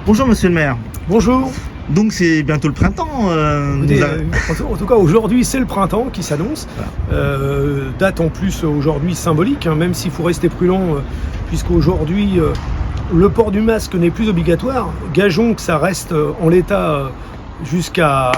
Bonjour monsieur le maire. Bonjour. Donc c'est bientôt le printemps. Écoutez, en tout cas aujourd'hui c'est le printemps qui s'annonce. Date en plus aujourd'hui symbolique, même s'il faut rester prudent puisqu'aujourd'hui le port du masque n'est plus obligatoire. Gageons que ça reste en l'état jusqu'à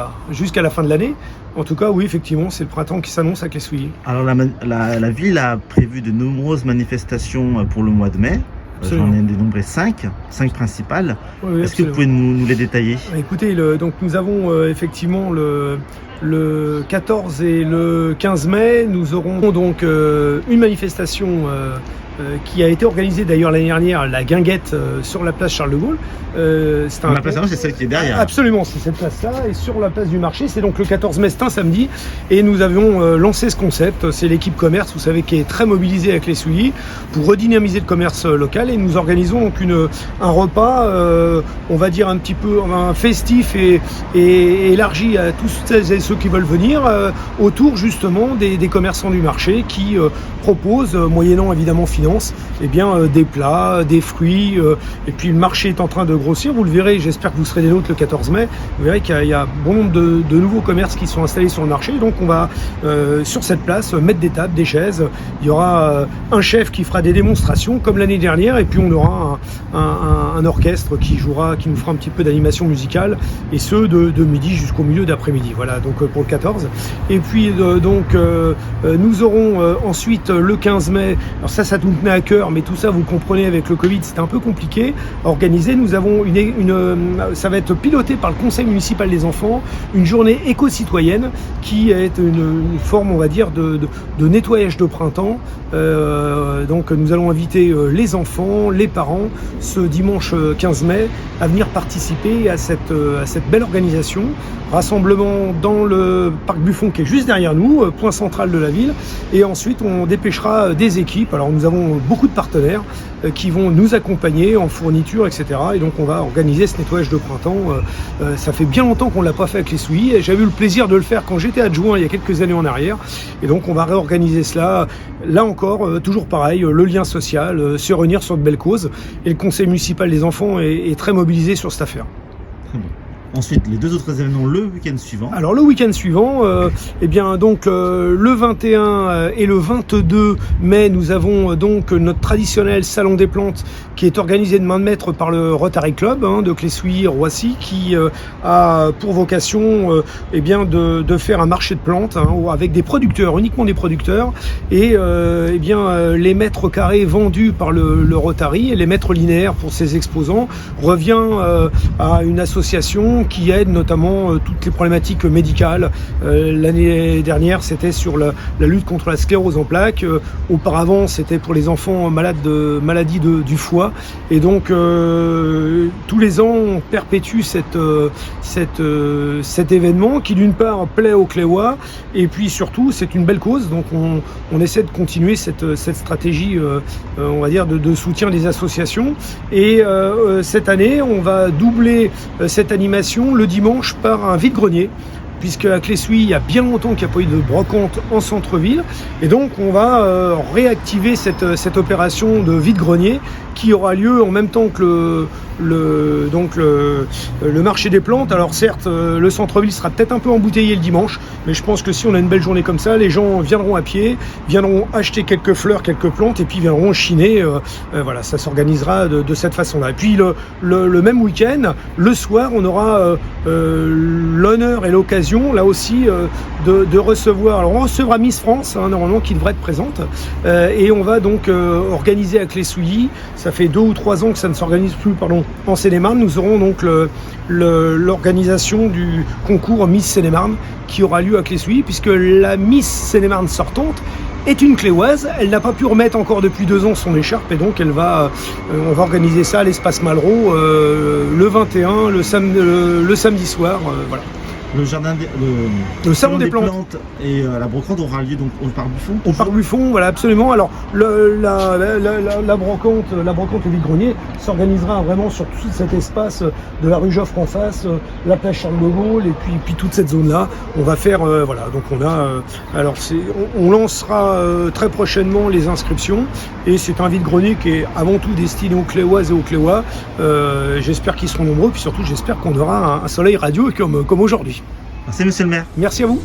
la fin de l'année. En tout cas, oui, effectivement, c'est le printemps qui s'annonce à Clé-Souilly. Alors la ville a prévu de nombreuses manifestations pour le mois de mai. J'en ai dénombré 5 principales. Oui, est-ce que vous pouvez nous les détailler? Écoutez, donc nous avons effectivement le 14 et le 15 mai, nous aurons donc une manifestation qui a été organisée d'ailleurs l'année dernière, la guinguette sur la place Charles de Gaulle. La place c'est celle qui est derrière. Absolument, c'est cette place-là. Et sur la place du marché, c'est donc le 14 mai, c'est un samedi. Et nous avions lancé ce concept. C'est l'équipe commerce, vous savez, qui est très mobilisée avec les Souilly pour redynamiser le commerce local. Et nous organisons donc un repas, on va dire un petit peu festif et élargi à tous celles et ceux qui veulent venir autour justement des commerçants du marché qui proposent, moyennant évidemment finance, des plats, des fruits. Et puis le marché est en train de grossir, vous le verrez, j'espère que vous serez des nôtres le 14 mai. Vous verrez qu'il y a bon nombre de nouveaux commerces qui sont installés sur le marché. Donc on va sur cette place mettre des tables, des chaises. Il y aura un chef qui fera des démonstrations comme l'année dernière, et puis on aura un orchestre qui nous fera un petit peu d'animation musicale, et ce de midi jusqu'au milieu d'après-midi. Voilà, donc pour le 14. Et puis nous aurons ensuite le 15 mai, alors ça nous tenait à cœur, mais tout ça vous comprenez avec le Covid c'était un peu compliqué à organiser. Nous avons ça va être piloté par le conseil municipal des enfants, une journée éco-citoyenne qui est une forme, on va dire, de nettoyage de printemps. Donc nous allons inviter les enfants, les parents ce dimanche 15 mai à venir participer à cette belle organisation. Rassemblement dans le parc Buffon qui est juste derrière nous, point central de la ville, et ensuite on dépêchera des équipes. Alors nous avons beaucoup de partenaires qui vont nous accompagner en fourniture, etc. Et donc on va organiser ce nettoyage de printemps. Ça fait bien longtemps qu'on ne l'a pas fait avec les Souilly, et j'avais eu le plaisir de le faire quand j'étais adjoint il y a quelques années en arrière. Et donc on va réorganiser cela. Là encore, toujours pareil, le lien social, se réunir sur de belles causes. Et le conseil municipal des enfants est très mobilisé sur cette affaire. Très bien. Ensuite, les deux autres événements le week-end suivant. Alors le week-end suivant, le 21 et le 22 mai, nous avons donc notre traditionnel salon des plantes qui est organisé de main de maître par le Rotary Club de Clé-Souilly-Roissy, qui a pour vocation de faire un marché de plantes avec des producteurs, uniquement des producteurs, et les mètres carrés vendus par le Rotary et les mètres linéaires pour ses exposants revient à une association qui aide notamment toutes les problématiques médicales. L'année dernière, c'était sur la lutte contre la sclérose en plaques. Auparavant, c'était pour les enfants malades de maladies du foie. Et donc, tous les ans, on perpétue cet événement qui, d'une part, plaît aux Cléois, et puis surtout, c'est une belle cause. Donc, on essaie de continuer cette stratégie, on va dire, de soutien des associations. Et cette année, on va doubler cette animation le dimanche par un vide-grenier, puisque à Clé-Souilly, il y a bien longtemps qu'il n'y a pas eu de brocante en centre-ville, et donc on va réactiver cette opération de vide-grenier qui aura lieu en même temps que le marché des plantes. Alors certes, le centre-ville sera peut-être un peu embouteillé le dimanche, mais je pense que si on a une belle journée comme ça, les gens viendront à pied, viendront acheter quelques fleurs, quelques plantes, et puis viendront chiner. Voilà, ça s'organisera de cette façon-là. Et puis le même week-end, le soir, on aura l'honneur et l'occasion, là aussi, de recevoir. Alors on recevra Miss France, normalement, qui devrait être présente, et on va donc organiser à Clé-Souilly. Ça fait 2 ou 3 ans que ça ne s'organise plus, en Seine-et-Marne. Nous aurons donc l'organisation du concours Miss Seine-et-Marne qui aura lieu à Clé-Souilly, puisque la Miss Seine-et-Marne sortante est une Cléoise. Elle n'a pas pu remettre encore depuis 2 ans son écharpe, et donc on va organiser ça à l'espace Malraux le 21, le samedi soir. Voilà. Le jardin, le salon des plantes et la brocante aura lieu donc au Parc Buffon. Au Parc Buffon, voilà, absolument. Alors, la brocante au vide-grenier s'organisera vraiment sur tout cet espace de la rue Joffre en face, la plage Charles de Gaulle, et puis toute cette zone-là. On va faire, voilà, donc on lancera très prochainement les inscriptions, et c'est un vide-grenier qui est avant tout destiné aux Cléoises et aux Cléois. J'espère qu'ils seront nombreux, puis surtout j'espère qu'on aura un soleil radieux comme aujourd'hui. Merci monsieur le maire. Merci à vous.